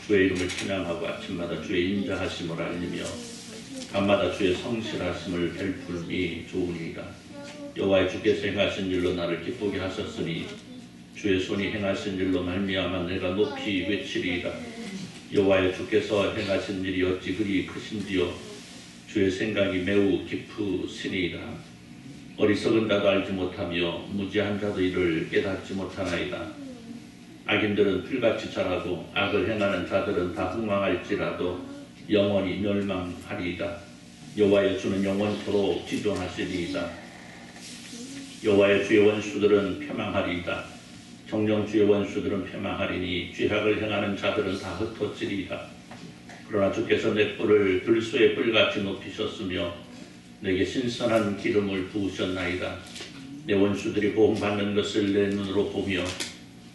주의 이름을 찬양하고 아침마다 주의 인자하심을 알리며 밤마다 주의 성실하심을 베풀미 좋으니이다. 여호와의 주께서 행하신 일로 나를 기쁘게 하셨으니 주의 손이 행하신 일로 말미암아 내가 높이 외치리이다. 여호와의 주께서 행하신 일이 어찌 그리 크신지요. 주의 생각이 매우 깊으시니이다. 어리석은 자도 알지 못하며 무지한 자도 이를 깨닫지 못하나이다. 악인들은 풀같이 자라고 악을 행하는 자들은 다 흥망할지라도 영원히 멸망하리이다. 여호와의 주는 영원토록 지존하시리이다. 여호와의 주의 원수들은 패망하리이다. 정령 주의 원수들은 패망하리니 죄악을 행하는 자들은 다 흩어지리이다. 그러나 주께서 내 뿔을 들소의 뿔같이 높이셨으며 내게 신선한 기름을 부으셨나이다. 내 원수들이 보응받는 것을 내 눈으로 보며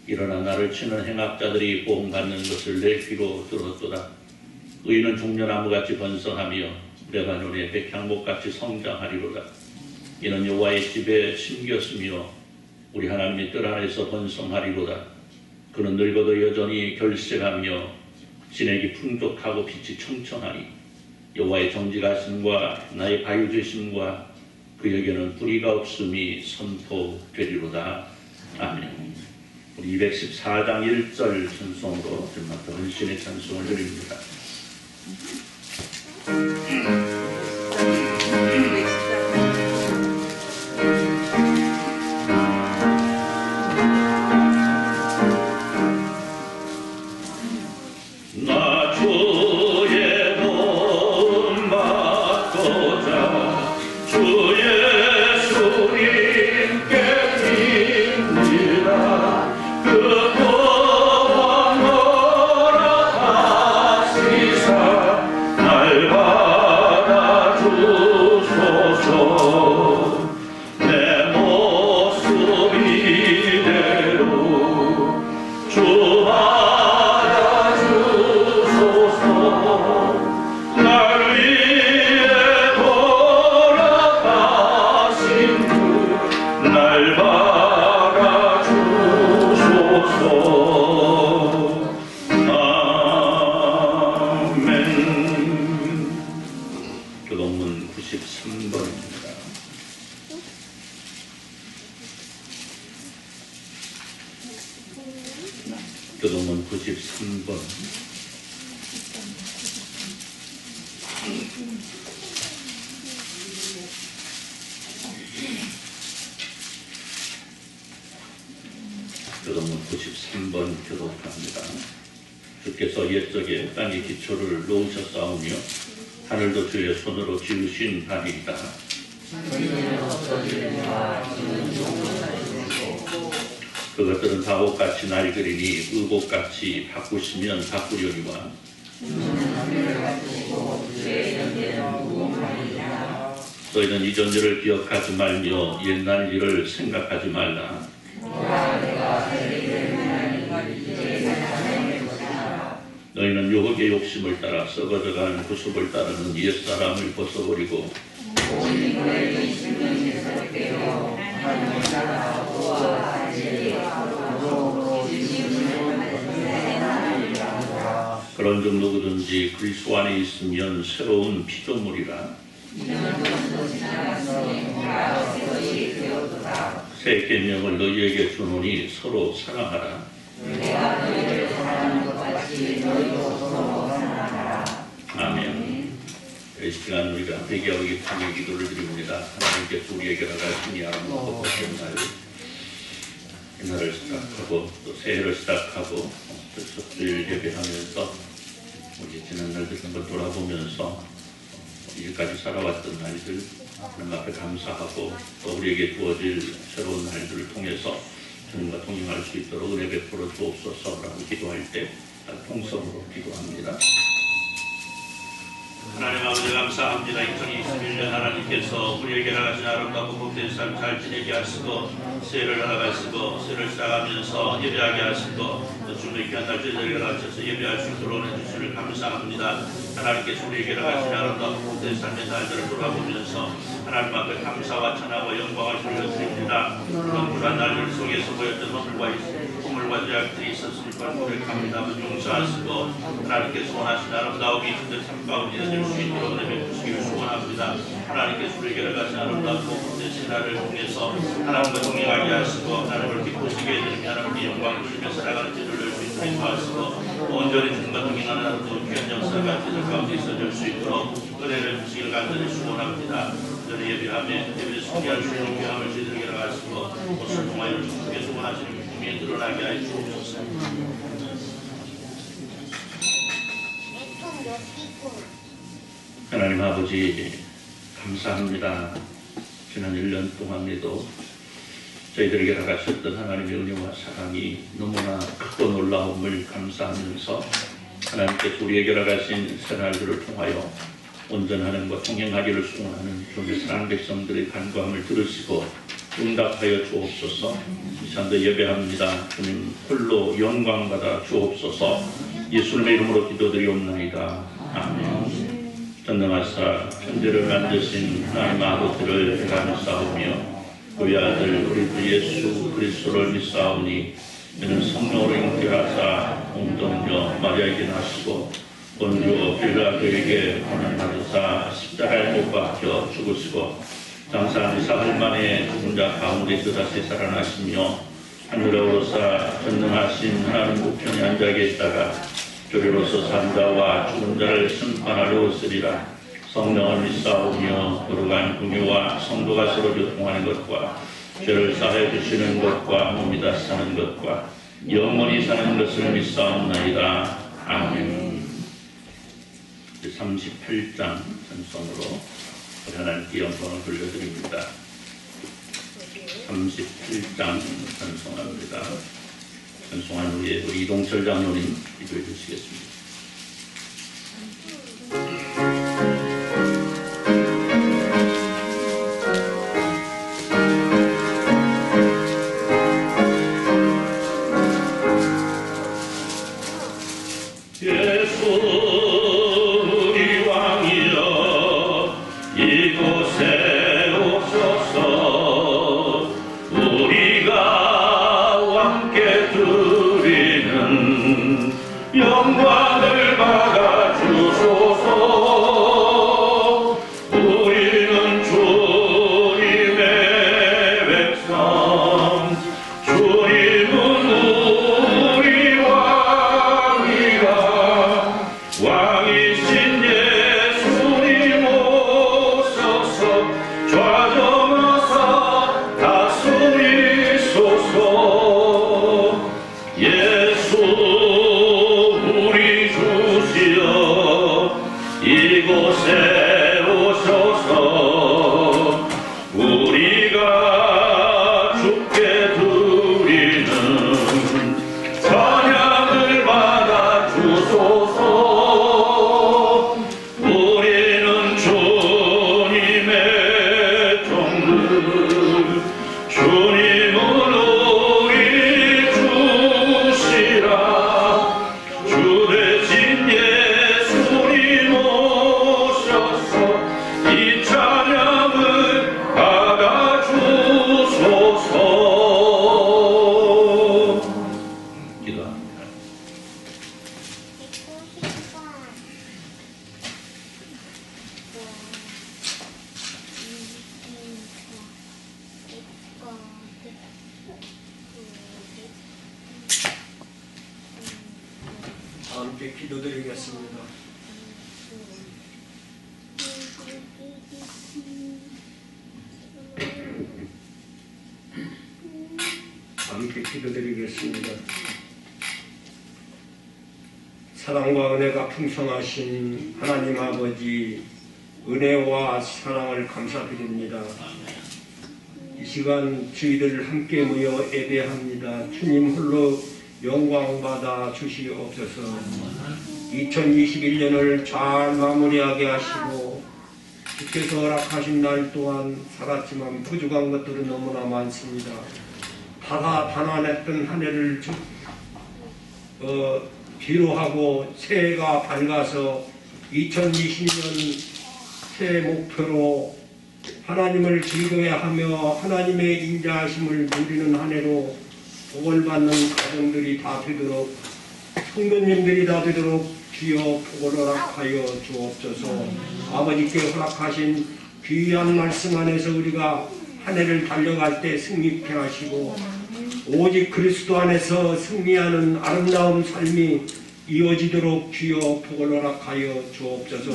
일어나 나를 치는 행악자들이 보응받는 것을 내 귀로 들었도다. 의인은 종려나무같이 번성하며 레바논의 백향목같이 성장하리로다. 이는 여호와의 집에 심겼으며 우리 하나님의 뜰 안에서 번성하리로다. 그는 늙어도 여전히 결실하며 진액이 풍족하고 빛이 청청하니 여호와의 정직하심과 나의 바유되심과 그에게는 불의가 없음이 선포되리로다. 아멘. 우리 214장 1절 찬송으로 주님께 헌신의 찬송을 드립니다. 교동문 93번입니다. 교동문 93번. 교동문 93번 교독합니다. 주께서 옛적에 땅의 기초를 놓으셨사오며 하늘도 주의 손으로 지으신 바니이다. 그것들은 다 옷같이 낡으리니 의복같이 바꾸시면 바꾸려니와 너희는 이전 일을 기억하지 말며 옛날 일을 생각하지 말라. 너희는 유혹의 욕심을 따라 썩어져가는 구습을 따르는 옛사람을 벗어버리고 그런즉 누구든지 그리스도 안에 있으면 새로운 피조물이라. 새 계명을 너희에게 주노니 서로 사랑하라. 아멘. 이 시간 우리가 회개하고 기쁨의 기도를 드립니다. 하나님께서 우리에게 허락하신 아름답고 복된 날, 이 날을 시작하고 또 새해를 시작하고 또 첫주일 예배하면서 우리 지난 날들 한번 돌아보면서 이제까지 살아왔던 날들 하나님 앞에 감사하고 또 우리에게 주어질 새로운 날들을 통해서 주님과 동행할 수 있도록 은혜 베풀어 주옵소서라고 기도할 때 통성으로 기도합니다. 하나님 아버지 감사합니다. 2021년 하나님께서 우리에게 허락하신 아름답고 복된 삶 잘 지내게 하시고 새해를 허락하시고 새해를 시작하면서 예배하게 하시고 주님의 귀한 날 저희들에게 허락하셔서 예배할 수 있도록 해주시를 감사합니다. 하나님께서 우리에게 허락하신 아름답고 복된 삶의 날들을 돌아보면서 하나님 앞에 감사와 찬양과 영광을 돌려드립니다. 그런 불안 날들 속에서 보였던 허물과 불과 죄악들이 있었으니 고백합니다. 아버지 용서하시고 하나님께서 원하신 아름다움이 그들 삶가운데 될 수 있도록 은혜 베푸시기를 소원합니다. 하나님께서 우리에게 가신 아름다운 복음의 신화를 통해서 하나님과 동행하게 하시고 하나님을 기쁘시게 해드리며 하나님의 영광을 주며 살아가는 제도를 주시고 인도하시고 온전히 주님과 동행하는 아름다운 귀한 역사가 제들 가운데 있어질 수 있도록 은혜를 주시기를 간절히 소원합니다. 저는 예배하며 예배를 소개할 수 있는 귀함을 저희들에게 하시고 옷을 통하여 주님께서 원하시는 기쁨이 드러나게 하여 주옵소서. 하나님 아버지 감사합니다. 지난 1년 동안에도 저희들에게 다가셨던 하나님의 은혜와 사랑이 너무나 크고 놀라움을 감사하면서 하나님께서 우리에게 다가신 새날들을 통하여 온전하는 것 통행하기를 소원하는 주님의 사랑 백성들의 간구함을 들으시고 응답하여 주옵소서. 이 시간도 예배합니다. 주님 홀로 영광받아 주옵소서. 예수님의 이름으로 기도드리옵나이다. 아멘. 전능하사 천지를 만드신 하나님 아버지를 회개하며 그의 아들 우리 주 예수 그리스도를 믿사오니 이는 성령으로 잉태하사 공동녀 마리아에게 나시고 본주 빌라도에게 고난받으사 십자가에 못 박혀 죽으시고 장사한 사흘 만에 죽은 자 가운데서 다시 살아나시며 하늘에 오르사 전능하신 하나님 우편에 앉아 계시다가 주리로서 산 자와 죽은 자를 심판하려 오시리라. 성령을 믿사오며 거룩한 공의와 성도가 서로 교통하는 것과 죄를 사하여 주시는 것과 몸이 다 사는 것과 영원히 사는 것을 믿사옵나이다. 아멘. 38장 찬송으로 하나님께 영광을 돌려드립니다. 37장 찬송합니다. 찬송한 후에 우리 이동철 장로님 기도해 주시겠습니다. 영광을 받아 주소서. 우리는 주님의 백성, 주님은 우리 왕이라. 왕이신 예수님 오셔서 좌정하사 다스리소서. 예수 이곳에 오셔서 우리가 주께 드리는 찬양을 받아 주소서. 우리는 주님의 종들, 주님은 우리 주시라. 주 대신 이 찬양을 받아 주소서. 기도합니다. 함께 기도드리겠습니다. 함께 기도드리겠습니다. 사랑과 은혜가 풍성하신 하나님 아버지, 은혜와 사랑을 감사드립니다. 이 시간 저희들 함께 모여 예배합니다. 주님 홀로 영광받아 주시옵소서. 2021년을 잘 마무리하게 하시고 주께서 허락하신 날 동안 살았지만 부족한 것들은 너무나 많습니다. 단안했던 한 해를 뒤로하고 새해가 밝아서 2020년 새해 목표로 하나님을 즐거워하며 하나님의 인자하심을 누리는 한 해로 복을 받는 가정들이 다 되도록 성도님들이 다 되도록 주여 복을 허락하여 주옵소서. 아버지께 허락하신 귀한 말씀 안에서 우리가 한 해를 달려갈 때 승리케 하시고 오직 그리스도 안에서 승리하는 아름다운 삶이 이어지도록 주여 복을 허락하여 주옵소서.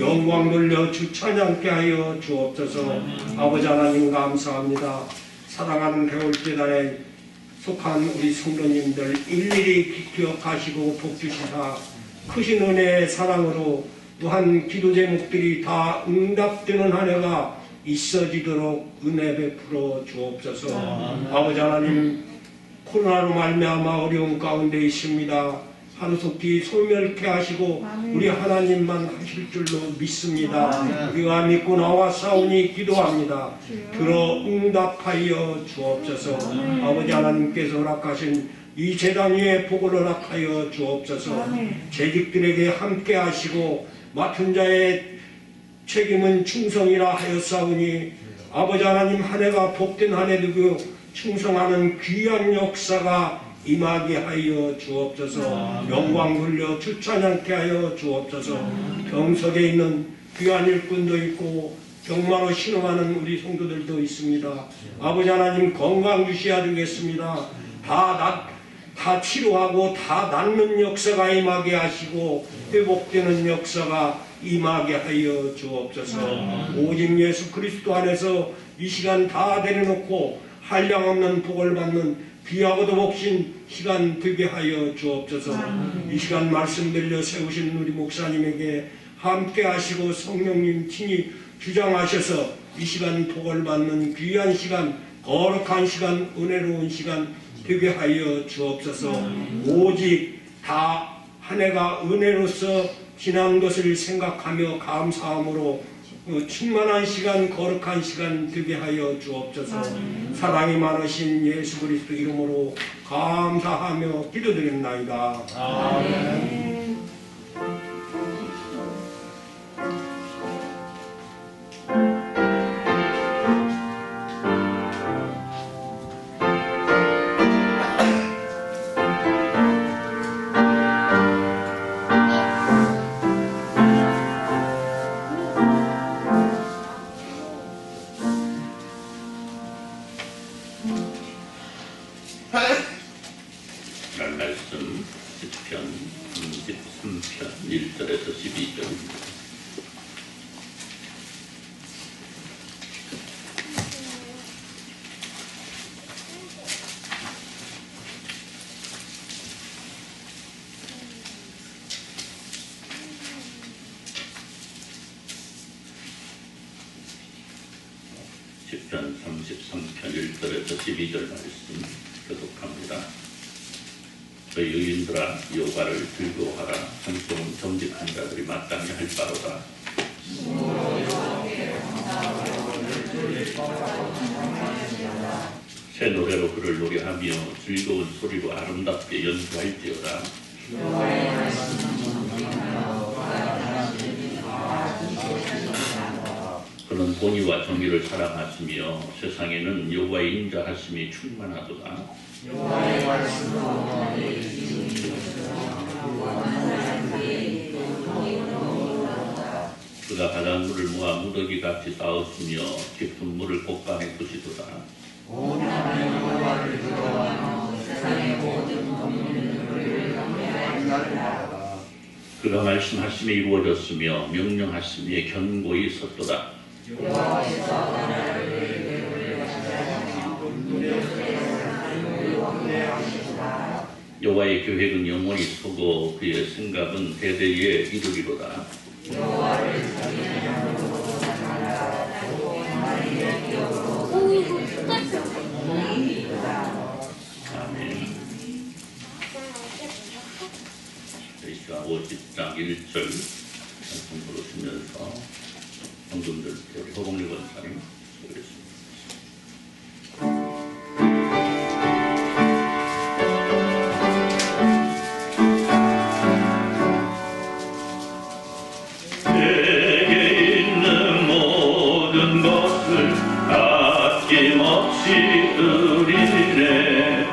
영광 돌려 주 찬양케 하여 주옵소서. 아버지 하나님 감사합니다. 사랑하는 개울재단에 속한 우리 성도님들 일일이 기억하시고 복주시사 크신 은혜의 사랑으로 또한 기도 제목들이 다 응답되는 한 해가 있어지도록 은혜 베풀어 주옵소서. 아버지 하나님, 코로나로 말미암아 어려운 가운데 있습니다. 하루속히 소멸케 하시고 우리 하나님만 하실 줄로 믿습니다. 우리가 믿고 나와 싸우니 기도합니다. 들어 응답하여 주옵소서. 아버지 하나님께서 허락하신 이 재단 위에 복을 허락하여 주옵소서. 재직들에게 함께 하시고 맡은 자의 책임은 충성이라 하였사오니 아버지 하나님 한 해가 복된 한 해 되고 충성하는 귀한 역사가 임하게 하여 주옵소서. 영광 돌려 주 찬양케 하여 주옵소서. 병석에 있는 귀한 일꾼도 있고 병마로 신음하는 우리 성도들도 있습니다. 아버지 하나님 건강 주시야 되겠습니다. 다 치료하고 다 낫는 역사가 임하게 하시고 회복되는 역사가 임하게 하여 주옵소서. 오직 예수 그리스도 안에서 이 시간 다 내려놓고 한량없는 복을 받는 귀하고도 복신 시간 되게 하여 주옵소서. 이 시간 말씀 들려 세우신 우리 목사님에게 함께 하시고 성령님 친히 주장하셔서 이 시간 복을 받는 귀한 시간, 거룩한 시간, 은혜로운 시간 되게 하여 주옵소서. 오직 다 한 해가 은혜로서 지난 것을 생각하며 감사함으로 충만한 시간, 거룩한 시간 되게 하여 주옵소서. 사랑이 많으신 예수 그리스도 이름으로 감사하며 기도드립나이다. 아멘. 말씀 10편 33편 1절에서 12절입니다. 시편 33편 1절에서 12절 말씀 교독합니다. 저희 의인들아 여호와를 즐거워하라. 찬송은 정직한 자들이 마땅히 할 바로다. 새 노래로 그를 노래하며 즐거운 소리로 아름답게 연주할지어다. 그는 공의와 정의를 사랑하시며 세상에는 여호와의 인자하심이 충만하도다. 그가 바닷물을 모아 무더기같이 쌓았으며 깊은 물을 곳간에 부시도다. 그가 말씀하심이 이루어졌으며 명령하심에 견고히 섰도다. 여호와의 계획은 영원히 서고 그의 생각은 대대에 이르리로다. 아멘. 이시간 50장 1절 말씀 부르시면서 성도들 우리 허봉일 권사님 보겠습니다. 아낌없이 드리네.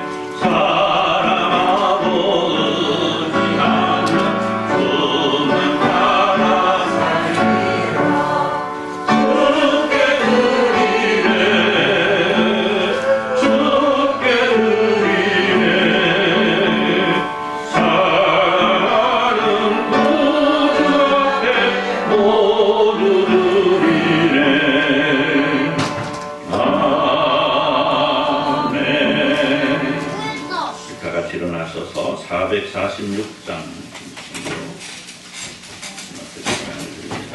사랑을 드립니다.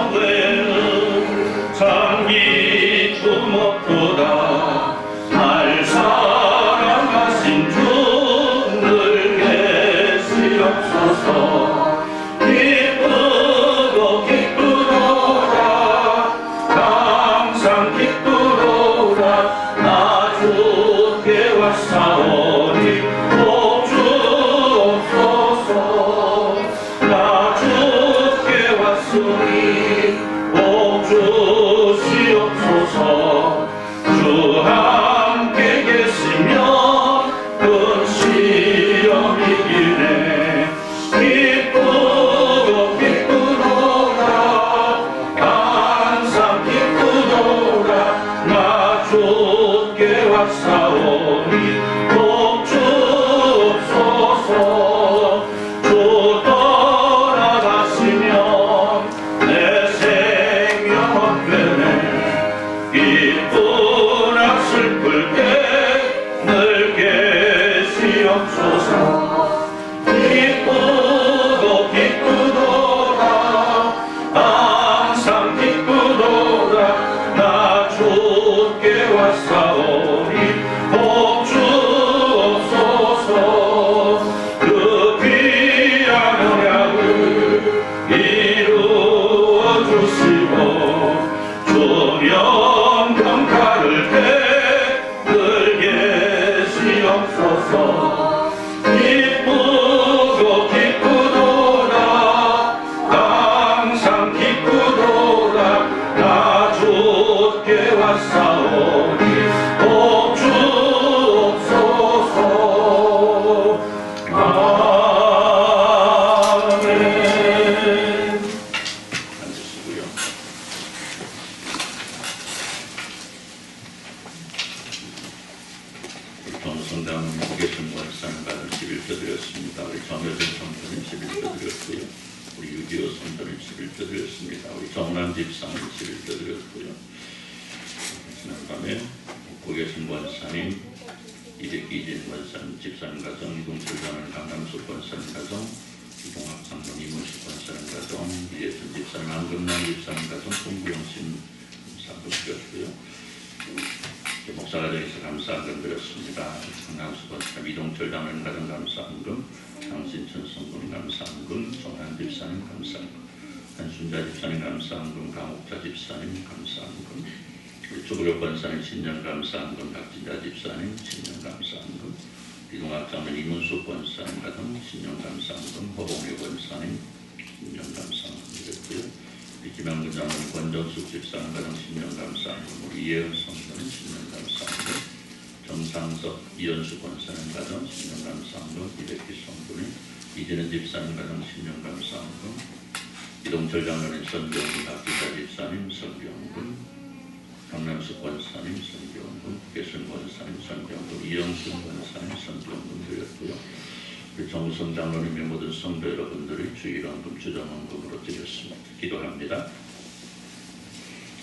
충성되는 장기 주목보다 날 사랑하신 주 늘 계시옵소서. 기쁘고 기쁘도다 항상 기쁘도다 나 주께 왔사오니 복 주옵소서. 나 주께 왔으니 복 주시옵소서. 주 함께 계시면 큰 시험이기네. 기쁘고 기쁘도다 항상 기쁘도다 나 주께 왔사오니 복 주옵소서. 주 떠나가시면 내 생명 없겠네. 기쁘나 슬플 때 늘 계시옵소서. 기쁘고 기쁘도다 항상 기쁘도다 나 주께 왔사오니 복 주옵소서. 그 귀한 언약을 이루어 주시고 조명 평가를 때 늘 계시옵소서. 기쁘고 기쁘도다 항상 기쁘도다 나 주께 왔사오니 복 주옵소서. 아멘. 앉으시고요. 우리 정성당 무게신 원사는 받은 11조 드렸습니다. 우리 정여준 성도님 11조 드렸고요. 우리 유기호 성도님 11조 드렸습니다. 우리 정남 집사님 11조 드렸고요. 지난밤에 묵고 계신 원사님, 이재기진 원사님 집사님 가정, 이동철장은 강남수 원사님 가정, 이동학 상동 이문식 원사님 가정, 이재준 집사님, 안금남 집사님 가정, 송구영신 사도 드렸고요. 목사가정에서 감사한금 드렸습니다. 강남수 원사님, 이동철 장로님 가정 감사한금, 강신천 성도님 감사한금, 정한 집사님 감사한금, 한순자 집사님 감사한금, 강옥자 집사님 감사한금, 우리 조그려 권사님 신년 감사한금, 박진자 집사님 신년 감사한금, 이동학 장로님 이문숙 권사님 가정 신년 감사한금, 허봉일 권사님 신년 감사한금 드렸고요. 김양근 장로님, 권정숙 집사님 가정 신년 감사한금, 우리 이혜은 성도님 신년 감사한금, 정상석 이현수 권사님 가정 신년 감사한금, 이백기 성도님, 이진은 집사님 가정 신년 감사한금, 이동철 장로님 선병금, 박기자 집사님 선병금, 강남수 권사님 선병금, 국계순 권사님 선병금, 이영순 권사님 선병금 드렸고요. 우리 정성 장로님의 모든 성도 여러분들이 주일원금 주정원금으로 드렸습니다. 기도합니다.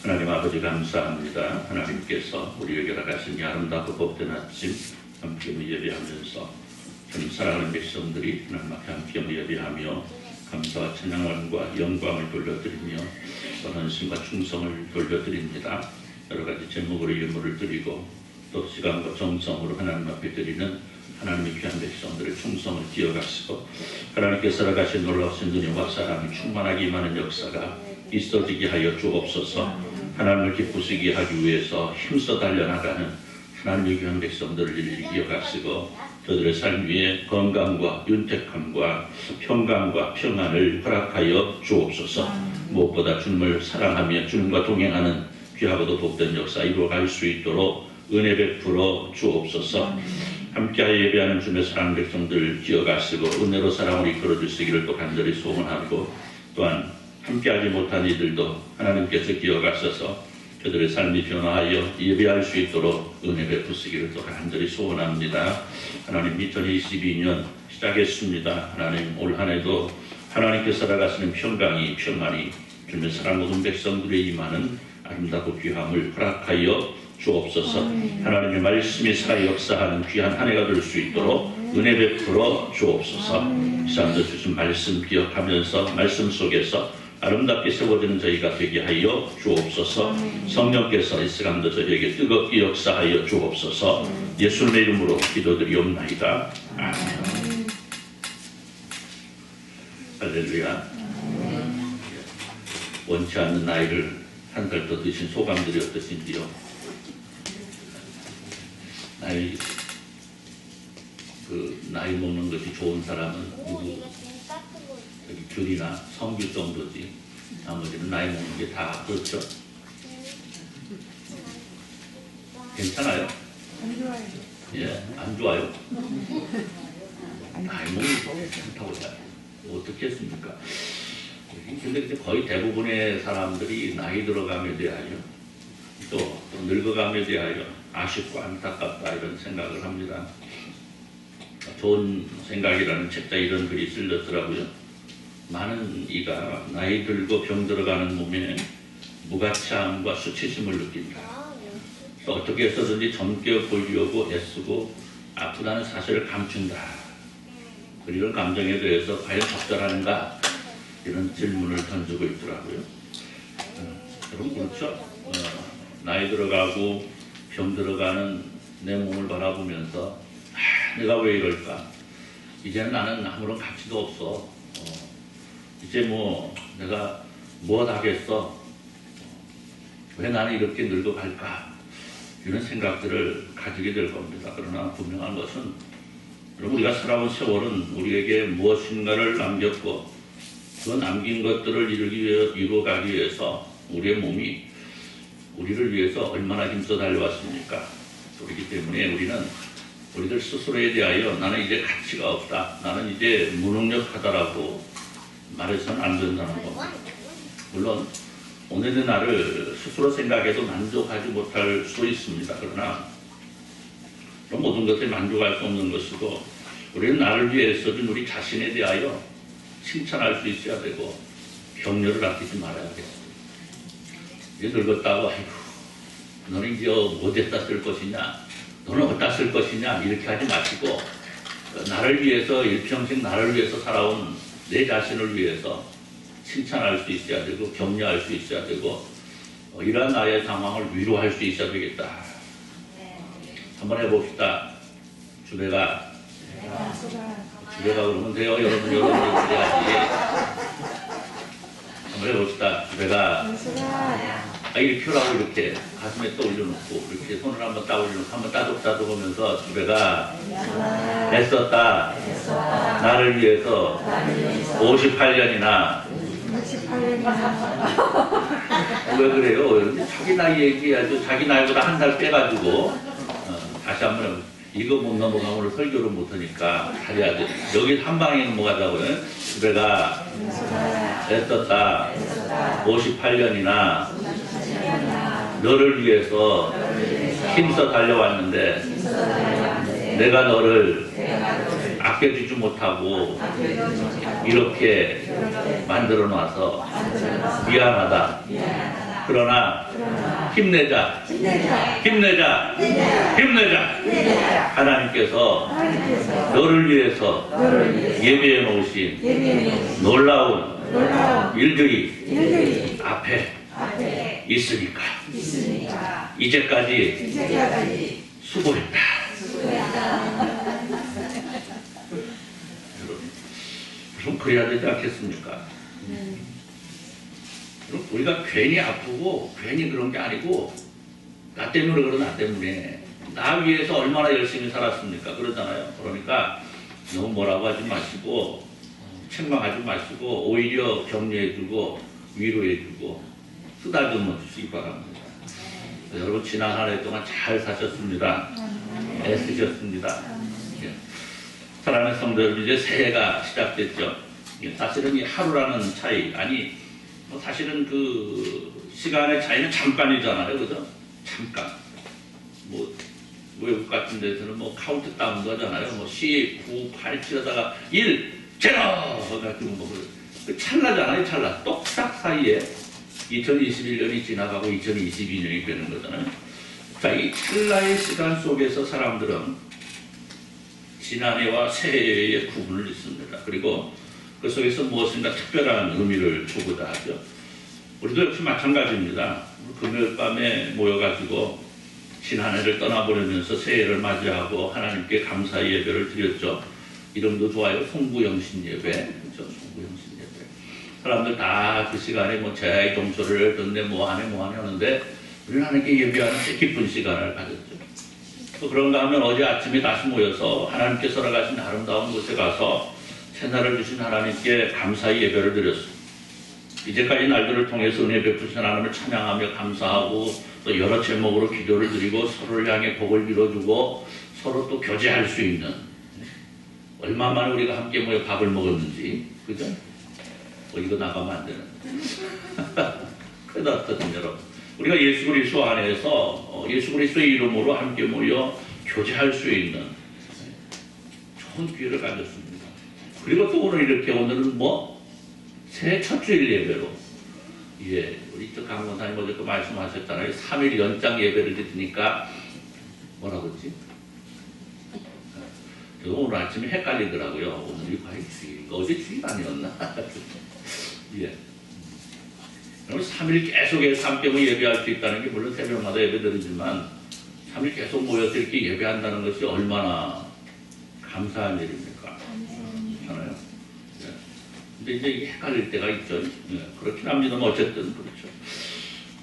하나님 아버지 감사합니다. 하나님께서 우리에게 허락하신 이 아름답고 복된 아침 함께 예배하면서 주님 사랑하는 백성들이 하나님 앞에 함께 예배하며 감사와 찬양과 영광을 돌려드리며 헌신과 충성을 돌려드립니다. 여러 가지 제목으로 예물을 드리고 또 시간과 정성으로 하나님 앞에 드리는 하나님의 귀한 백성들의 충성을 기억하시고 하나님께서 허락하신 놀라우신 은혜와 사랑이 충만하게 임하는 역사가 있어지게 하여 주옵소서. 하나님을 기쁘시게 하기 위해서 힘써 달려나가는 하나님의 귀한 백성들을 일일이 기억하시고 그들의 삶 위에 건강과 윤택함과 평강과 평안을 허락하여 주옵소서. 무엇보다 주님을 사랑하며 주님과 동행하는 귀하고도 복된 역사 이루어갈 수 있도록 은혜 베풀어 주옵소서. 함께하여 예배하는 주의 사랑하는 백성들 기억하시고 은혜로 사랑을 이끌어 주시기를 또 간절히 소원하고, 또한 함께하지 못한 이들도 하나님께서 기억하셔서 그들의 삶이 변화하여 예배할 수 있도록 은혜 베푸시기를 또 간절히 소원합니다. 하나님, 2022년 시작했습니다. 하나님, 올 한 해도 하나님께서 살아가시는 평강이 평안이 주님의 사랑 모든 백성들의 임하는 아름답고 귀함을 허락하여 주옵소서. 하나님의 말씀이 살아 역사하는 귀한 한 해가 될 수 있도록 은혜 베풀어 주옵소서. 이 시간도 주신 말씀 기억하면서 말씀 속에서 아름답게 세워지는 저희가 되게 하여 주옵소서. 성령께서 이 시간도 저희에게 뜨겁게 역사하여 주옵소서. 예수님의 이름으로 기도드리옵나이다. 아멘. 할렐루야. 원치 않는 나이를 한 달 더 드신 소감들이 어떠신지요? 나이 먹는 것이 좋은 사람은 누구? 여기 귤이나 성규 정도지. 나머지는 나이 먹는 게 다 그렇죠? 괜찮아요? 안 좋아요. 예, 안 좋아요? 나이 먹는 게 좋다고 해요. 어떻게 했습니까? 근데 거의 대부분의 사람들이 나이 들어감에 대하여 또 늙어감에 대하여 아쉽고 안타깝다 이런 생각을 합니다. 좋은 생각이라는 책자에 이런 글이 쓸렸더라고요. 많은 이가 나이 들고 병 들어가는 몸에 무가치함과 수치심을 느낀다. 또 어떻게 해서든지 젊게 보이려고 애쓰고 아프다는 사실을 감춘다. 그리고 감정에 대해서 과연 적절한가? 이런 질문을 던지고 있더라고요. 여러분 그렇죠? 나이 들어가고 병 들어가는 내 몸을 바라보면서 내가 왜 이럴까? 이제는 나는 아무런 가치도 없어. 이제 뭐 내가 뭐 하겠어? 왜 나는 이렇게 늙어갈까? 이런 생각들을 가지게 될 겁니다. 그러나 분명한 것은 여러분 우리가 살아온 세월은 우리에게 무엇인가를 남겼고 그 남긴 것들을 이루어가기 위해서 우리의 몸이 우리를 위해서 얼마나 힘써 달려왔습니까? 그렇기 때문에 우리는 우리들 스스로에 대하여 나는 이제 가치가 없다, 나는 이제 무능력하다라고 말해서는 안 된다는 겁니다. 물론 오늘의 나를 스스로 생각해도 만족하지 못할 수 있습니다. 그러나 그런 모든 것에 만족할 수 없는 것이고 우리는 나를 위해 써준 우리 자신에 대하여 칭찬할 수 있어야 되고 격려를 아끼지 말아야겠어요. 이제 늙었다고 아이고 너는 이제 어디에다 쓸 것이냐, 너는 어디다 쓸 것이냐 이렇게 하지 마시고 나를 위해서 일평생 나를 위해서 살아온 내 자신을 위해서 칭찬할 수 있어야 되고 격려할 수 있어야 되고 이러한 나의 상황을 위로할 수 있어야 되겠다. 한번 해봅시다. 주배가 그러면 돼요. 여러분이 그래야지. 한번 해봅시다. 주배가 이렇게 펴라고 이렇게 가슴에 또 올려놓고 이렇게 손을 한번 딱 올려놓고 한번 따독따독 하면서 주배가 애썼다. 나를 위해서 58년이나 왜 그래요? 자기 나이 얘기해야죠. 자기 나이보다 한 살 빼가지고 다시 한번 해봅시다. 이거 못 넘어가면 오늘 설교를 못하니까 잘해야 돼. 여기 한 방에 넘어가자고요. 주배가 애썼다. 58년이나 너를 위해서 힘써 달려왔는데 내가 너를 아껴주지 못하고 이렇게 만들어 놔서 미안하다. 그러나 힘내자. 하나님께서 너를 위해서 예비해 놓으신 놀라운 일들이 앞에 있으니까 이제까지 수고했다. 좀 그래야 되지 않겠습니까? 우리가 괜히 아프고 괜히 그런 게 아니고 나 때문에 그러나 나 때문에 나 위해서 얼마나 열심히 살았습니까? 그러잖아요. 그러니까 너무 뭐라고 하지 마시고 책망하지 마시고 오히려 격려해주고 위로해주고 쓰다듬어 주시기 바랍니다. 여러분 지난 한 해 동안 잘 사셨습니다. 애쓰셨습니다. 사랑하는 성도 여러분, 이제 새해가 시작됐죠. 사실은 이 하루라는 차이, 아니 사실은 그 시간의 차이는 잠깐이잖아요, 그죠? 잠깐. 뭐 외국 같은 데서는 뭐 카운트다운도 하잖아요. 뭐 10, 9, 8, 7하다가 1, 0 해가지고 그 찰나잖아요, 찰나. 똑딱 사이에 2021년이 지나가고 2022년이 되는 거잖아요. 자, 이 찰나의 시간 속에서 사람들은 지난해와 새해의 구분을 짓습니다. 그리고 그 속에서 무엇인가 특별한 의미를 주고자 하죠. 우리도 역시 마찬가지입니다. 금요일 밤에 모여가지고 지난해를 떠나보내면서 새해를 맞이하고 하나님께 감사의 예배를 드렸죠. 이름도 좋아요. 송구영신 예배. 그렇죠? 송구영신 예배. 사람들 다 그 시간에 뭐 제야의 동소리를 듣네, 뭐하네 하는데 우리는 하나님께 예배하는 뜻깊은 시간을 가졌죠. 또 그런가 하면 어제 아침에 다시 모여서 하나님께서 허락하신 아름다운 곳에 가서 새날을 주신 하나님께 감사의 예배를 드렸습니다. 이제까지 날들을 통해서 은혜 베푸신 하나님을 찬양하며 감사하고 또 여러 제목으로 기도를 드리고 서로를 향해 복을 빌어주고 서로 또 교제할 수 있는, 얼마 만에 우리가 함께 모여 밥을 먹었는지, 그죠? 이거 나가면 안 되는. 큰일 났거든요, 여러분. 우리가 예수 그리스도 안에서 예수 그리스도의 이름으로 함께 모여 교제할 수 있는 좋은 기회를 가졌습니다. 그리고 또 오늘은 뭐 새해 첫 주일 예배로, 예, 우리 저 강권사님 어제 또 말씀하셨잖아요. 3일 연장 예배를 드리니까 뭐라고 그러지? 오늘 아침에 헷갈리더라고요. 오늘이 과연 주일인가? 어제 주일 아니었나? 예. 그럼 3일 계속해서 함께 예배할 수 있다는 게 물론 새벽마다 예배드리지만 3일 계속 모여서 이렇게 예배한다는 것이 얼마나 감사한 일입니까? 그렇잖아요. 예. 근데 이제 이게 헷갈릴 때가 있죠. 예. 그렇긴 합니다만 어쨌든 그렇죠.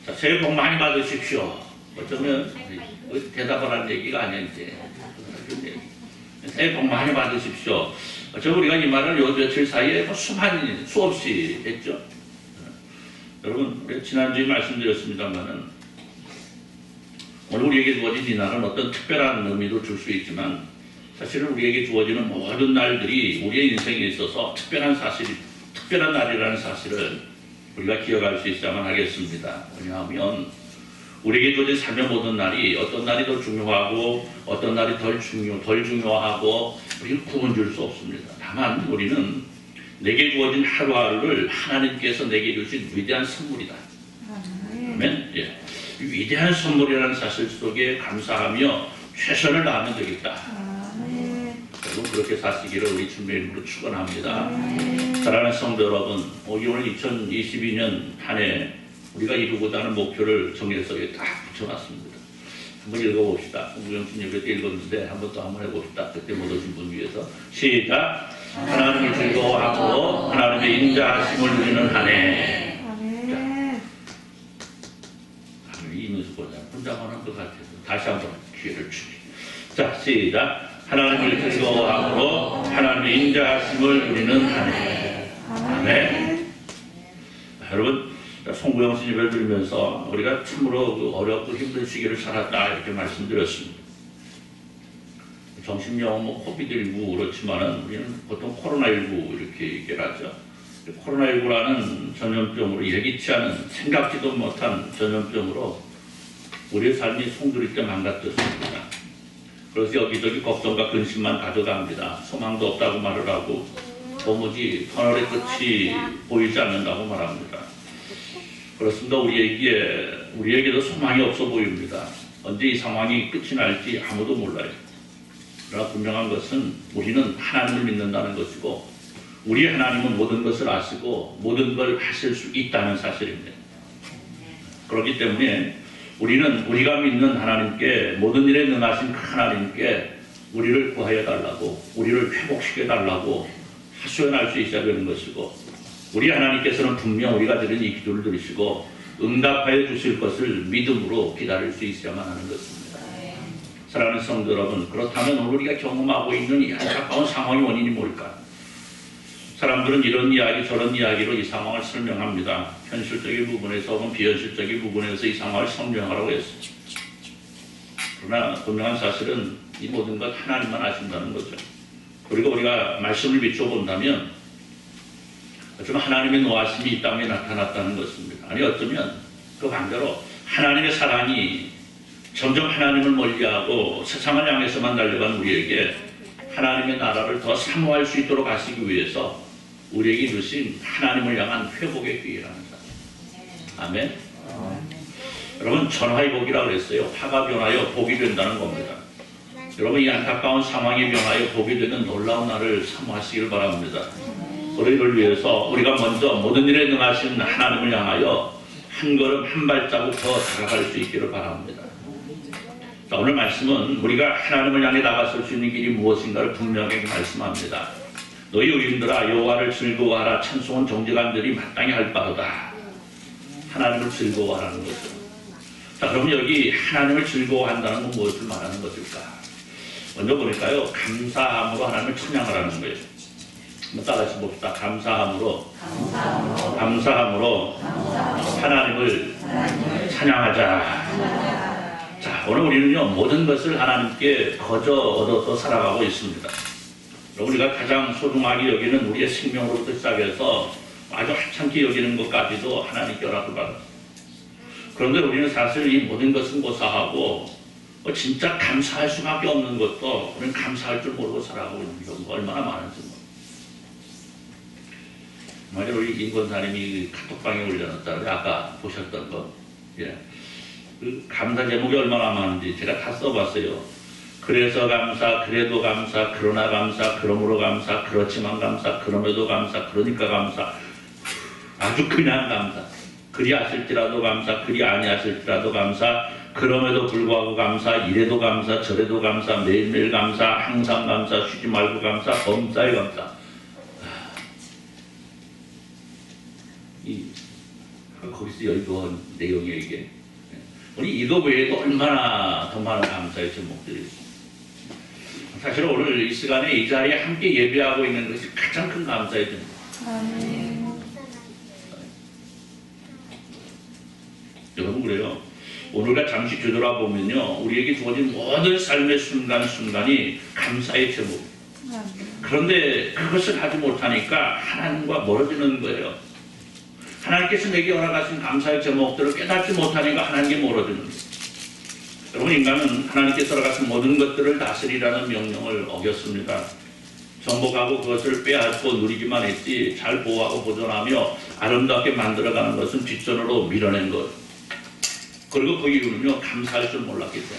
자, 새해 복 많이 받으십시오. 어쩌면 대답을 하는 얘기가 아니야 이제. 새해 복 많이 받으십시오. 우리가 이 말을 요 며칠 사이에 수없이 했죠. 여러분, 지난주에 말씀드렸습니다만은 오늘 우리에게 주어진 이 날은 어떤 특별한 의미도 줄 수 있지만 사실은 우리에게 주어지는 모든 날들이 우리의 인생에 있어서 특별한 날이라는 사실을 우리가 기억할 수 있어야만 하겠습니다. 왜냐하면 우리에게 주어진 삶의 모든 날이 어떤 날이 더 중요하고 어떤 날이 덜 중요하고 우리는 구분 줄 수 없습니다. 다만 우리는 내게 주어진 하루하루를 하나님께서 내게 주신 위대한 선물이다. 아멘. 예. 이 위대한 선물이라는 사실 속에 감사하며 최선을 다하면 되겠다. 여러분 그렇게 사시기를 우리 주님의 이름으로 축원합니다. 사랑하는 성도 여러분, 오늘 2022년 한 해 우리가 이루고자 하는 목표를 정해서 딱 붙여놨습니다. 한번 읽어봅시다. 송구영신 예배 때 읽었는데 한번 해봅시다. 그때 못 오신 분 위해서 시작. 하나님을 즐거워하고 하나님의 인자하심을 누리는 한 해. 이면서 보자. 혼자만 한 것 같아서 다시 한번 기회를 주기. 자, 시작. 하나님을 즐거워하고 하나님의 인자하심을 누리는 한 해. 아멘. 여러분, 송구영신 예배를 드리면서 우리가 참으로 어렵고 힘든 시기를 살았다 이렇게 말씀드렸습니다. 정신병원 코비드19 그렇지만은 우리는 보통 코로나19 이렇게 얘기를 하죠. 코로나19라는 전염병으로 예기치 않은 생각지도 못한 전염병으로 우리의 삶이 송두리째 망가졌습니다. 그래서 여기저기 걱정과 근심만 가져갑니다. 소망도 없다고 말을 하고 도무지 터널의 끝이 보이지 않는다고 말합니다. 그렇습니다. 우리에게도 소망이 없어 보입니다. 언제 이 상황이 끝이 날지 아무도 몰라요. 그러나 분명한 것은 우리는 하나님을 믿는다는 것이고 우리 하나님은 모든 것을 아시고 모든 걸 하실 수 있다는 사실입니다. 그렇기 때문에 우리는 우리가 믿는 하나님께, 모든 일에 능하신 하나님께 우리를 구하여 달라고, 우리를 회복시켜 달라고 하소연할 수 있어야 되는 것이고, 우리 하나님께서는 분명 우리가 드린 이 기도를 들으시고 응답하여 주실 것을 믿음으로 기다릴 수 있어야만 하는 것입니다. 사랑하는 성도 여러분, 그렇다면 오늘 우리가 경험하고 있는 이 안타까운 상황의 원인이 뭘까? 사람들은 이런 이야기 저런 이야기로 이 상황을 설명합니다. 현실적인 부분에서 혹은 비현실적인 부분에서 이 상황을 설명하라고 했습니다. 그러나 분명한 사실은 이 모든 것 하나님만 아신다는 거죠. 그리고 우리가 말씀을 비춰본다면 좀 하나님의 노하심이 이 땅에 나타났다는 것입니다. 아니 어쩌면 그 반대로 하나님의 사랑이 점점 하나님을 멀리하고 세상을 향해서만 달려간 우리에게 하나님의 나라를 더 사모할 수 있도록 하시기 위해서 우리에게 주신 하나님을 향한 회복의 기회라는 것. 아멘. 여러분 전화의 복이라고 그랬어요. 화가 변하여 복이 된다는 겁니다. 여러분 이 안타까운 상황이 변하여 복이 되는 놀라운 날을 사모하시길 바랍니다. 우리를 위해서 우리가 먼저 모든 일에 능하신 하나님을 향하여 한 걸음 한 발자국 더 다가갈 수 있기를 바랍니다. 자, 오늘 말씀은 우리가 하나님을 향해 나갔을 수 있는 길이 무엇인가를 분명하게 말씀합니다. 너희 의인들아 여호와를 즐거워하라. 찬송은 정직한들이 마땅히 할 바로다. 하나님을 즐거워하라는 거죠. 자, 그럼 여기 하나님을 즐거워한다는 건 무엇을 말하는 것일까? 먼저 보니까요, 감사함으로 하나님을 찬양하라는 거예요. 한번 따라서 봅시다. 감사함으로 하나님을 찬양하자. 자, 오늘 우리는요, 모든 것을 하나님께 거저 얻어서 살아가고 있습니다. 우리가 가장 소중하게 여기는 우리의 생명으로부터 시작해서 아주 하찮게 여기는 것까지도 하나님께 허락을 받았습니다. 그런데 우리는 사실 이 모든 것은 고사하고 진짜 감사할 수밖에 없는 것도 우리는 감사할 줄 모르고 살아가고 있는 경우가 얼마나 많은지 모릅니다. 맞아요. 우리 인권사님이 카톡방에 올려놨다는데 아까 보셨던 거. 예. 그 감사 제목이 얼마나 많은지 제가 다 써봤어요. 그래서 감사, 그래도 감사, 그러나 감사, 그러므로 감사, 그렇지만 감사, 그럼에도 감사, 그러니까 감사, 아주 그냥 감사, 그리 하실지라도 감사, 그리 아니하실지라도 감사, 그럼에도 불구하고 감사, 이래도 감사, 저래도 감사, 매일매일 감사, 항상 감사, 쉬지 말고 감사, 범사에 감사. 거기서 여의도한 내용이에요 이게. 우리 이거 외에도 얼마나 더 많은 감사의 제목들이 있습니다. 사실 오늘 이 시간에 이 자리에 함께 예배하고 있는 것이 가장 큰 감사의 제목입니다. 여러분 그래요. 오늘과 잠시 뒤돌아보면요, 우리에게 주어진 모든 삶의 순간순간이 감사의 제목입니다. 그런데 그것을 하지 못하니까 하나님과 멀어지는 거예요. 하나님께서 내게 허락하신 감사의 제목들을 깨닫지 못하니까 하나님께 멀어지는 거예요. 여러분 인간은 하나님께서 허락하신 모든 것들을 다스리라는 명령을 어겼습니다. 정복하고 그것을 빼앗고 누리기만 했지 잘 보호하고 보존하며 아름답게 만들어가는 것은 뒷전으로 밀어낸 것. 그리고 그 이유는요, 감사할 줄 몰랐기 때문에.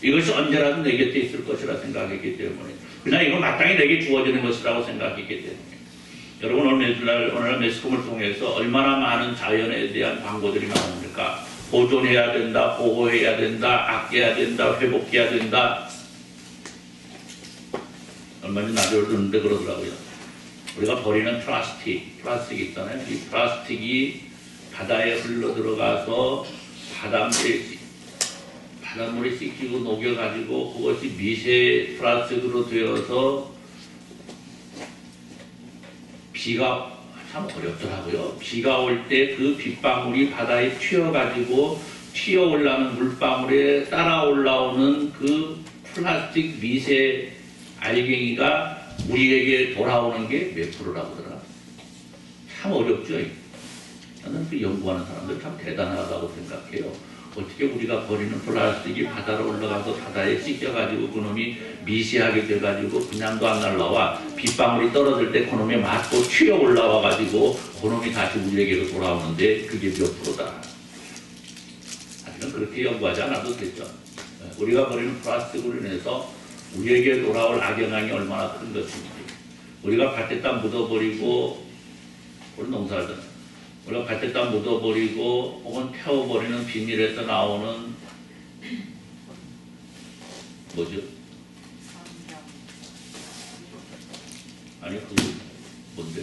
이것이 언제라도 내 곁에 있을 것이라 생각했기 때문에. 그냥 이거 마땅히 내게 주어지는 것이라고 생각했기 때문에. 여러분 오늘 매스컴을 통해서 얼마나 많은 자연에 대한 광고들이 나옵니까? 보존해야 된다, 보호해야 된다, 아껴야 된다, 회복해야 된다. 얼마 전에 라디오를 듣는데 그러더라고요. 우리가 버리는 플라스틱 있잖아요. 이 플라스틱이 바다에 흘러 들어가서 바닷물이 씻기고 녹여가지고 그것이 미세 플라스틱으로 되어서 비가 참 어렵더라고요. 비가 올 때 그 빗방울이 바다에 튀어가지고 튀어올라오는 물방울에 따라 올라오는 그 플라스틱 미세 알갱이가 우리에게 돌아오는 게 몇 프로라고 하더라. 참 어렵죠. 저는 그 연구하는 사람들 참 대단하다고 생각해요. 어떻게 우리가 버리는 플라스틱이 바다로 올라가서 바다에 씻겨가지고 그놈이 미세하게 돼가지고 그냥도 안 날라와 빗방울이 떨어질 때 그놈이 맞고 튀어 올라와가지고 그놈이 다시 우리에게로 돌아오는데 그게 몇 프로다. 하지만 그렇게 연구하지 않아도 되죠. 우리가 버리는 플라스틱으로 인해서 우리에게 돌아올 악영향이 얼마나 큰 것인지. 우리가 밭에다 묻어버리고 우리 농사하잖아요. 우리가 밭에다 묻어버리고 혹은 태워버리는 비닐에서 나오는 뭐죠? 아니 그게 뭔데?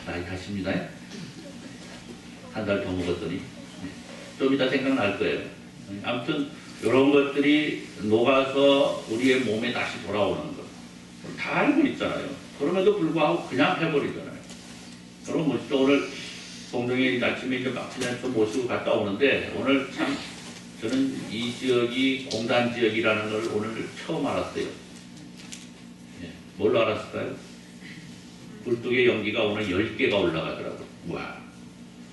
나이 가십니다. 한 달 더 먹었더니 좀 이따 생각날 거예요. 아무튼 이런 것들이 녹아서 우리의 몸에 다시 돌아오는 것 다 알고 있잖아요. 그럼에도 불구하고 그냥 해버리잖아요. 여러분 보시죠. 오늘 공동에 아침에 이제 막히년 좀 모시고 갔다 오는데 오늘 참 저는 이 지역이 공단 지역이라는 걸 오늘 처음 알았어요. 예, 뭘로 알았을까요? 굴뚝의 연기가 오늘 10개가 올라가더라고요. 와,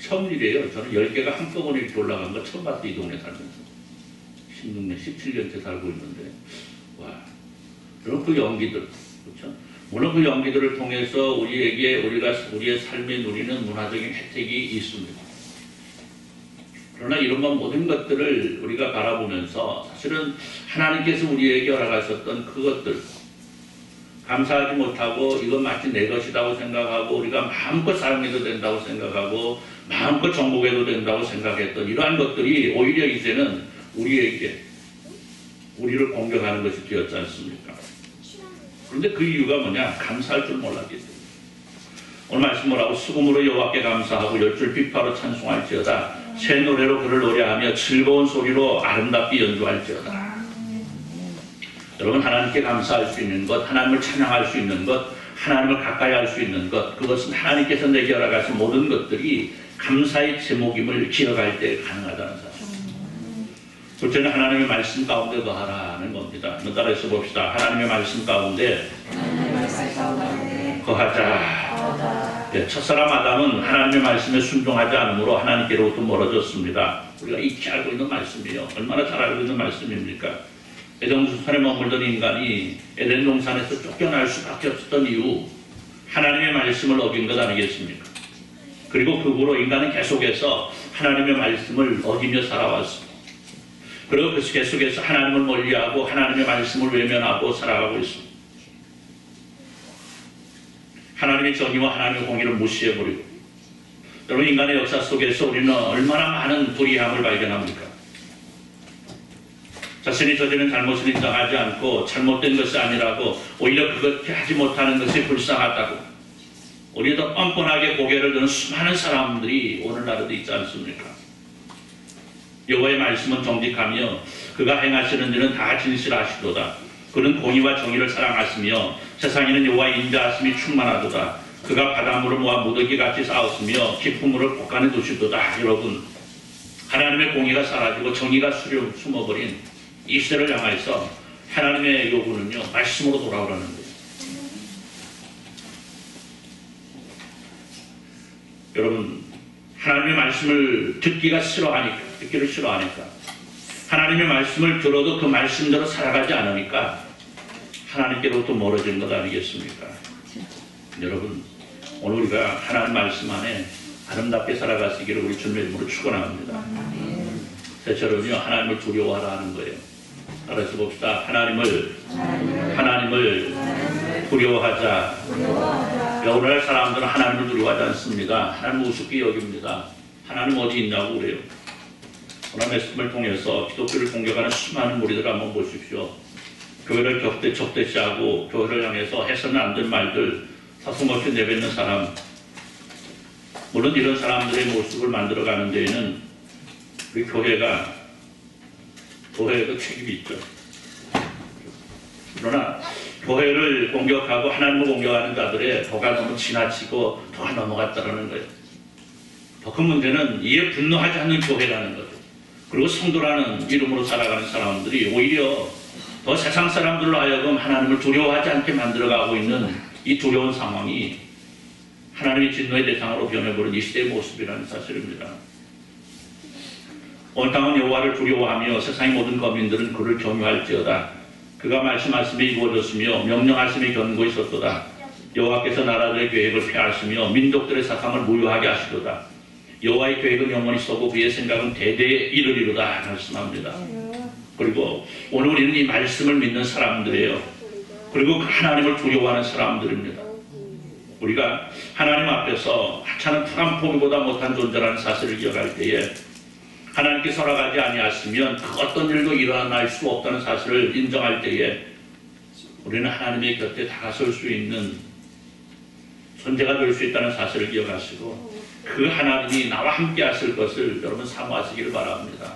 처음 일이에요. 저는 10개가 한꺼번에 이렇게 올라간 거 처음 봤어요. 이 동네 살면서. 16년, 17년째 살고 있는데. 와, 그럼 그 연기들, 그렇죠? 물론 그 연기들을 통해서 우리에게 우리의 삶에 누리는 문화적인 혜택이 있습니다. 그러나 이런 모든 것들을 우리가 바라보면서 사실은 하나님께서 우리에게 허락하셨던 그것들, 감사하지 못하고 이건 마치 내 것이라고 생각하고 우리가 마음껏 사용해도 된다고 생각하고 마음껏 정복해도 된다고 생각했던 이러한 것들이 오히려 이제는 우리를 공격하는 것이 되었지 않습니까? 그런데 그 이유가 뭐냐? 감사할 줄 몰랐기 때문에. 오늘 말씀 뭐라고? 수금으로 여호와께 감사하고 열줄 비파로 찬송할지어다. 새 노래로 그를 노래하며 즐거운 소리로 아름답게 연주할지어다. 여러분, 하나님께 감사할 수 있는 것, 하나님을 찬양할 수 있는 것, 하나님을 가까이 할 수 있는 것, 그것은 하나님께서 내게 허락하신 모든 것들이 감사의 제목임을 기억할 때 가능하다는 사실. 둘째는 하나님의 말씀 가운데 거하라는 겁니다. 한번 따라해서 봅시다. 하나님의 말씀 가운데 거하자. 네, 첫사람 아담은 하나님의 말씀에 순종하지 않으므로 하나님께로부터 멀어졌습니다. 우리가 익히 알고 있는 말씀이에요. 얼마나 잘 알고 있는 말씀입니까? 에덴 동산에 머물던 인간이 에덴 동산에서 쫓겨날 수밖에 없었던 이유, 하나님의 말씀을 어긴 것 아니겠습니까? 그리고 그 후로 인간은 계속해서 하나님의 말씀을 어기며 살아왔습니다. 그리고 그 계속해서 하나님을 멀리하고 하나님의 말씀을 외면하고 살아가고 있습니다. 하나님의 정의와 하나님의 공의를 무시해버리고, 여러분, 인간의 역사 속에서 우리는 얼마나 많은 불의함을 발견합니까? 자신이 저지른 잘못을 인정하지 않고 잘못된 것이 아니라고 오히려 그렇게 하지 못하는 것이 불쌍하다고 오히려 더 뻔뻔하게 고개를 드는 수많은 사람들이 오늘날에도 있지 않습니까? 여호와의 말씀은 정직하며 그가 행하시는 일은 다 진실하시도다. 그는 공의와 정의를 사랑하시며 세상에는 여호와의 인자하심이 충만하도다. 그가 바닷물을 모아 무더기같이 쌓았으며 깊은 물을 곳간에 두시도다. 여러분, 하나님의 공의가 사라지고 정의가 숨어버린 이 시대를 향해서 하나님의 요구는요, 말씀으로 돌아오라는 거예요. 여러분, 하나님의 말씀을 듣기를 싫어하니까, 하나님의 말씀을 들어도 그 말씀대로 살아가지 않으니까 하나님께로부터 멀어지는 것 아니겠습니까? 여러분, 오늘 우리가 하나님 말씀 안에 아름답게 살아가시기를 우리 주님의 이름으로 축원합니다. 대체로는요, 하나님을 두려워하라는 거예요. 따라서 봅시다. 하나님을 두려워하자. 오늘날 사람들은 하나님을 두려워하지 않습니다. 하나님을 우습게 여깁니다. 하나님 어디 있냐고 그래요. 오늘 말씀을 통해서 기독교를 공격하는 수많은 무리들 한번 보십시오. 교회를 적대시하고 교회를 향해서 해서는 안 될 말들 사슴없이 내뱉는 사람, 물론 이런 사람들의 모습을 만들어가는 데에는 우리 교회에도 책임이 있죠. 그러나 교회를 공격하고 하나님을 공격하는 자들의 도가 너무 지나치고 도가 넘어갔다는 거예요. 더 큰 문제는 이에 분노하지 않는 교회라는 거죠. 그리고 성도라는 이름으로 살아가는 사람들이 오히려 더 세상 사람들로 하여금 하나님을 두려워하지 않게 만들어가고 있는 이 두려운 상황이 하나님의 진노의 대상으로 변해버린 이 시대의 모습이라는 사실입니다. 온 땅은 여호와를 두려워하며 세상의 모든 거민들은 그를 경유할지어다. 그가 말씀하심이 이루어졌으며 명령하심이 견고히 섰도다. 여호와께서 나라들의 계획을 폐하시며 민족들의 사상을 무효하게 하시도다. 여호와의 계획은 영원히 서고 그의 생각은 대대에 이르리로다 말씀합니다. 그리고 오늘 우리는 이 말씀을 믿는 사람들이에요. 그리고 하나님을 두려워하는 사람들입니다. 우리가 하나님 앞에서 하찮은 푸른 포기보다 못한 존재라는 사실을 기억할 때에 하나님께서 허락하지 아니하시면 그 어떤 일도 일어날 수 없다는 사실을 인정할 때에 우리는 하나님의 곁에 다가설 수 있는 존재가 될 수 있다는 사실을 기억하시고 그 하나님이 나와 함께 하실 것을 여러분 사모하시기를 바랍니다.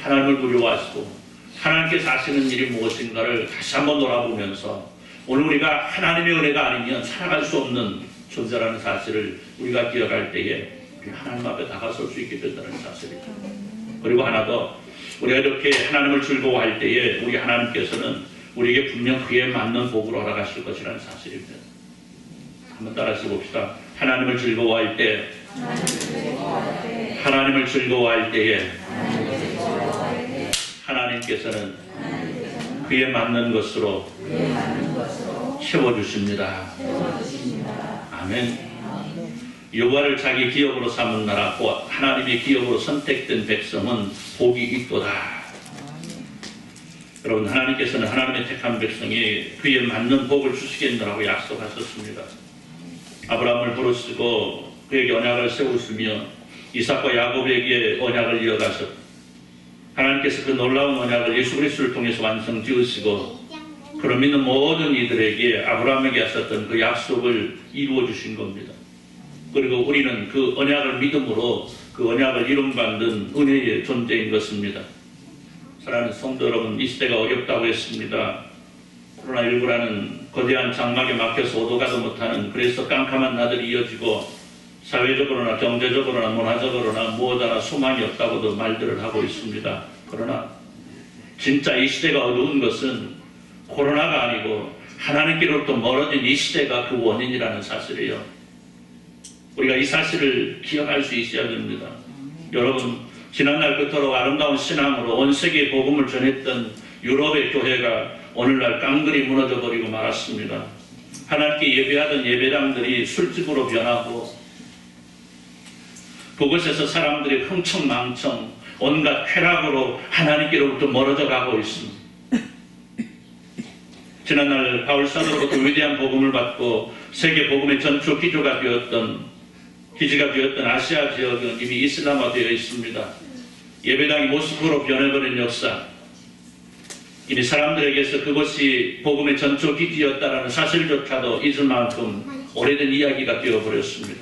하나님을 두려워하시고 하나님께서 하시는 일이 무엇인가를 다시 한번 돌아보면서 오늘 우리가 하나님의 은혜가 아니면 살아갈 수 없는 존재라는 사실을 우리가 기억할 때에 우리 하나님 앞에 다가설 수 있게 된다는 사실이죠. 그리고 하나 더, 우리가 이렇게 하나님을 즐거워할 때에 우리 하나님께서는 우리에게 분명 그에 맞는 복을 허락하실 것이라는 사실입니다. 한번 따라서 봅시다. 하나님을 즐거워할 때, 하나님을 즐거워할 때에 하나님께서는 그에 맞는 것으로 채워주십니다. 아멘. 여호와를 자기 기업으로 삼은 나라, 곧 하나님의 기업으로 선택된 백성은 복이 있도다. 여러분, 하나님께서는 하나님의 택한 백성이 그에 맞는 복을 주시겠노라고 약속하셨습니다. 아브라함을 부르시고 그에게 언약을 세우시며 이삭과 야곱에게 언약을 이어가서 하나님께서 그 놀라운 언약을 예수 그리스도를 통해서 완성 지으시고 그를 믿는 모든 이들에게 아브라함에게 하셨던 그 약속을 이루어 주신 겁니다. 그리고 우리는 그 언약을 믿음으로 그 언약을 이름받는 은혜의 존재인 것입니다. 사랑하는 성도 여러분, 이 시대가 어렵다고 했습니다. 코로나19라는 거대한 장막에 막혀서 오도 가도 못하는, 그래서 깜깜한 날들이 이어지고 사회적으로나 경제적으로나 문화적으로나 무엇하나 소망이 없다고도 말들을 하고 있습니다. 그러나 진짜 이 시대가 어두운 것은 코로나가 아니고 하나님께로부터 멀어진 이 시대가 그 원인이라는 사실이에요. 우리가 이 사실을 기억할 수 있어야 됩니다. 여러분, 지난날 그토록 아름다운 신앙으로 온 세계에 복음을 전했던 유럽의 교회가 오늘날 깡그리 무너져 버리고 말았습니다. 하나님께 예배하던 예배당들이 술집으로 변하고 그곳에서 사람들이 흥청망청 온갖 쾌락으로 하나님께로부터 멀어져 가고 있습니다. 지난날 바울 사도로부터 위대한 복음을 받고 세계 복음의 전초 기지가 되었던 아시아 지역은 이미 이슬람화되어 있습니다. 예배당이 모스크로 변해버린 역사, 이미 사람들에게서 그것이 복음의 전초 기지였다라는 사실조차도 잊을 만큼 오래된 이야기가 되어버렸습니다.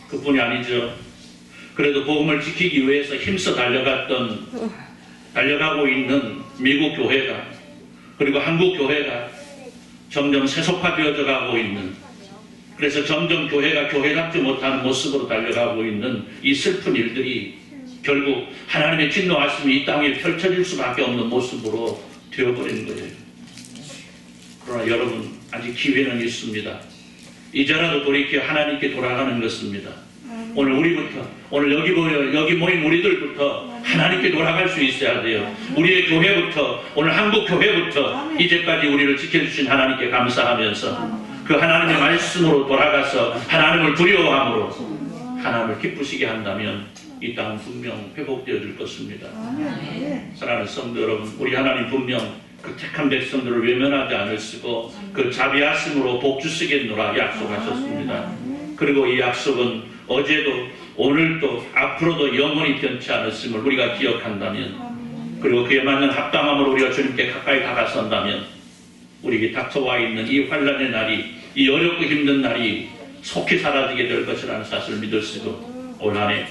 그뿐이 아니죠. 그래도 복음을 지키기 위해서 힘써 달려가고 있는 미국 교회가, 그리고 한국 교회가 점점 세속화되어져 가고 있는, 그래서 점점 교회가 교회답지 못한 모습으로 달려가고 있는 이 슬픈 일들이 결국 하나님의 진노하심이 이 땅에 펼쳐질 수밖에 없는 모습으로 되어버린 거예요. 그러나 여러분, 아직 기회는 있습니다. 이제라도 돌이켜 하나님께 돌아가는 것입니다. 오늘 우리부터, 오늘 여기 모인 우리들부터 하나님께 돌아갈 수 있어야 돼요. 우리의 교회부터, 오늘 한국 교회부터 이제까지 우리를 지켜주신 하나님께 감사하면서 그 하나님의 말씀으로 돌아가서 하나님을 두려워함으로 하나님을 기쁘시게 한다면 이 땅은 분명 회복되어질 것입니다. 사랑하는 성도 여러분, 우리 하나님 분명 그 택한 백성들을 외면하지 않으시고 그 자비하심으로 복 주시겠노라 약속하셨습니다. 그리고 이 약속은 어제도 오늘도 앞으로도 영원히 변치 않았음을 우리가 기억한다면, 그리고 그에 맞는 합당함으로 우리가 주님께 가까이 다가선다면 우리에게 닥쳐와 있는 이 환난의 날이, 이 어렵고 힘든 날이 속히 사라지게 될 것이라는 사실을 믿으시고 올 한해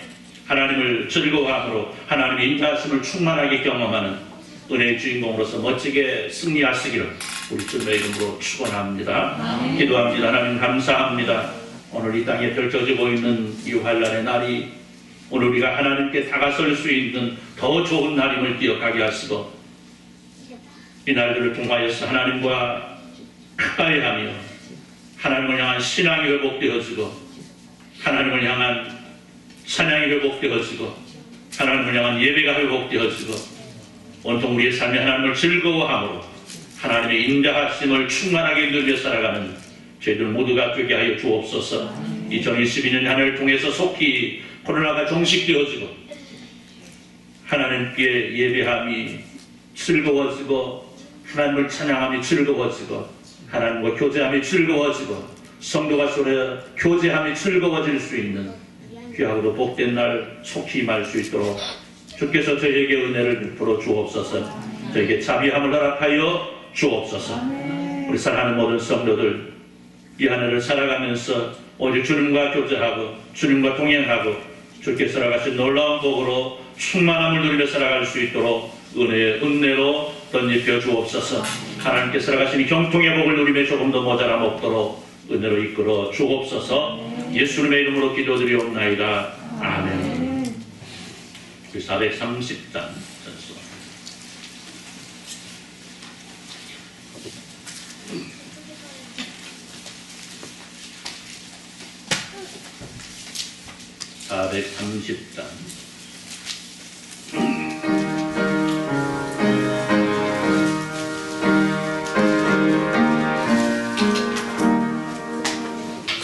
하나님을 즐거워함으로 하나님의 인자하심을 충만하게 경험하는 은혜의 주인공으로서 멋지게 승리하시기를 우리 주님의 이름으로 축원합니다. 기도합니다. 하나님 감사합니다. 오늘 이 땅에 펼쳐지고 있는 이 환난의 날이 오늘 우리가 하나님께 다가설 수 있는 더 좋은 날임을 기억하게 하시고 이 날들을 통하여서 하나님과 가까이 하며 하나님을 향한 신앙이 회복되어지고 하나님을 향한 찬양이 회복되어지고 하나님을 향한 예배가 회복되어지고 온통 우리의 삶에 하나님을 즐거워함으로 하나님의 인자하심을 충만하게 누려 살아가는 저희들 모두가 되게 하여 주옵소서. 2022년 한 해를 통해서 속히 코로나가 종식되어지고 하나님께 예배함이 즐거워지고 하나님을 찬양함이 즐거워지고 하나님과 교제함이 즐거워지고 성도가 서로 교제함이 즐거워질 수 있는 귀하고도 복된 날 속히 임할 수 있도록 주께서 저희에게 은혜를 베풀어 주옵소서. 저에게 자비함을 허락하여 주옵소서. 우리 사랑하는 모든 성도들 이 한 해를 살아가면서 오직 주님과 교제하고 주님과 동행하고 주께서 살아가신 놀라운 복으로 충만함을 누리며 살아갈 수 있도록 은혜의 은혜로 덧입혀 주옵소서. 하나님께 살아가신 경통의 복을 누리며 조금 더 모자람 없도록 은혜로 이끌어 주옵소서. 예수님의 이름으로 기도드리옵나이다. 아멘. 우리 430장 전수. (430장)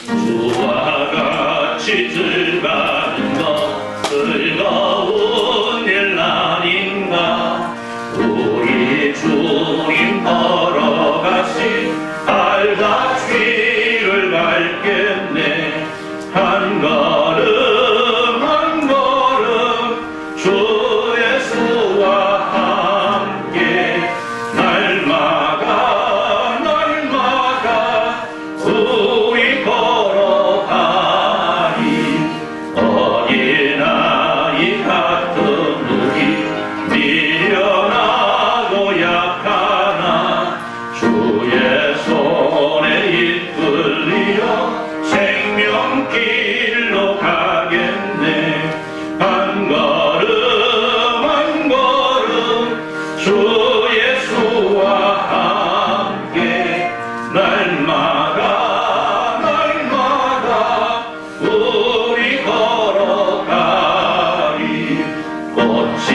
주와 같이 즐거운 것 즐거운 일 아닌가. 우리 주님 걸어가신 발자취를 밟겠네. 한 걸음 한 걸음 주 예수와 함께 날마다 날마다 우리 걸어가니. 어린아이 같은 우리 미련하고 약하나 주의 손에 이끌리어 생명길로 가겠네. 한 걸음 한 걸음 주 예수와 함께 날마다 날마다 우리 걸어가리. 꽃이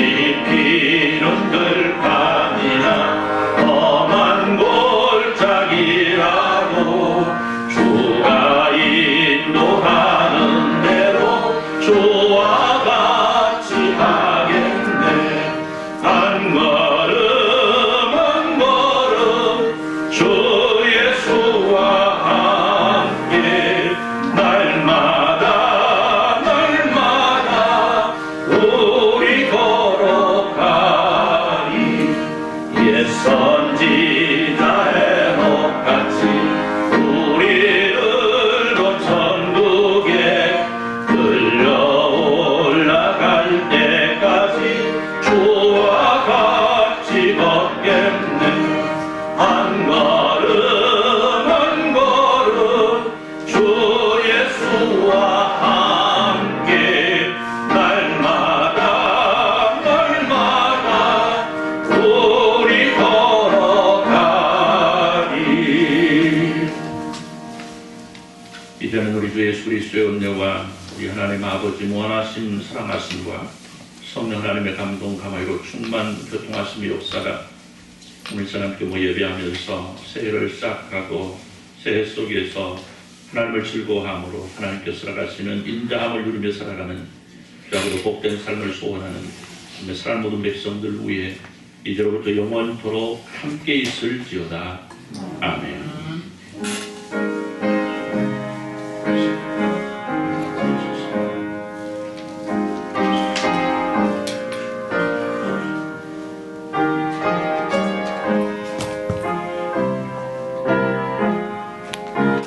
피는 들판이나 험한 골짜기라도 주가 인도하는 대로 주와 같이 하겠네. 한 걸음 한 걸음 주 예수와 함께 날마다 날마다 우리 걸어가리. 옛 선지자 에녹같이 우리를 천국에 끌려올라갈 때까지 주와 같이 걷겠네. 한 걸음 한 걸음 주 예수와 함께 날마다 날마다 우리 걸어가리. 이제는 우리 주 예수 그리스도의 은혜와 우리 하나님 아버지 무한하심 사랑하심과 성령 하나님의 감동 감화로 충만 교통하심의 역사가 오늘 저 함께 예배하면서 새해를 시작하고 새해 속에서 하나님을 즐거워함으로 하나님께서 살아가시는 인자함을 누리며 살아가는 귀하고도 복된 삶을 소원하는 사랑 모든 백성들 위해 이제로부터 영원토록 함께 있을지어다. 아멘.